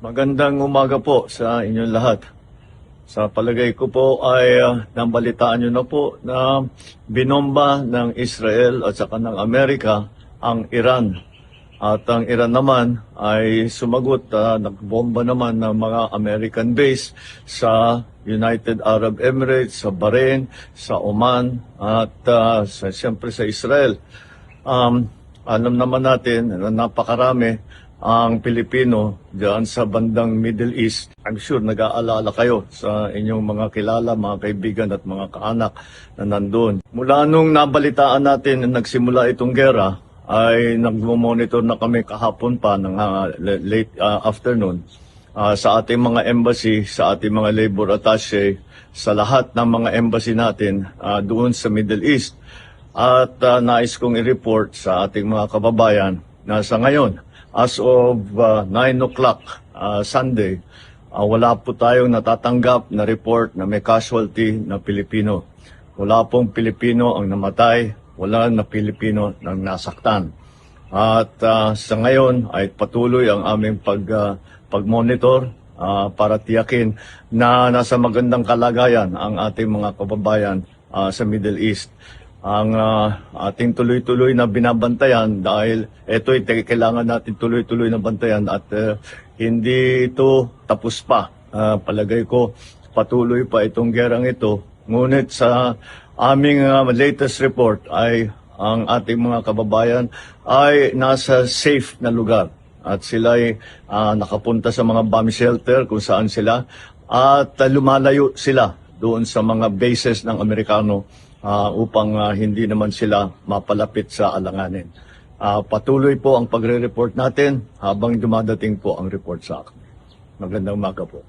Magandang umaga po sa inyong lahat. Sa palagay ko po ay nabalitaan nyo na po na binomba ng Israel at saka ng Amerika ang Iran. At ang Iran naman ay sumagot, nagbomba naman ng mga American base sa United Arab Emirates, sa Bahrain, sa Oman at siyempre sa Israel. Alam naman natin na napakarami ang Pilipino diyan sa bandang Middle East. I'm sure nag-aalala kayo sa inyong mga kilala, mga kaibigan at mga kaanak na nandun. Mula nung nabalitaan natin na nagsimula itong gera, ay nagmo-monitor na kami kahapon pa ng late afternoon sa ating mga embassy, sa ating mga labor attaché, sa lahat ng mga embassy natin doon sa Middle East. At nais kong i-report sa ating mga kababayan na sa ngayon, as of 9 o'clock Sunday, wala po tayong natatanggap na report na may casualty na Pilipino. Wala pong Pilipino ang namatay, wala na Pilipino ang nasaktan. At sa ngayon ay patuloy ang aming pag-monitor para tiyakin na nasa magandang kalagayan ang ating mga kababayan sa Middle East. Ang ating tuloy-tuloy na binabantayan dahil ito'y kailangan natin tuloy-tuloy na bantayan at hindi ito tapos pa. Palagay ko patuloy pa itong gerang ito. Ngunit sa aming latest report ay ang ating mga kababayan ay nasa safe na lugar at sila ay nakapunta sa mga bomb shelter kung saan sila at lumalayo sila doon sa mga bases ng Amerikano upang hindi naman sila mapalapit sa alanganin. Patuloy po ang pagre-report natin habang dumadating po ang report sa akin. Magandang umaga po.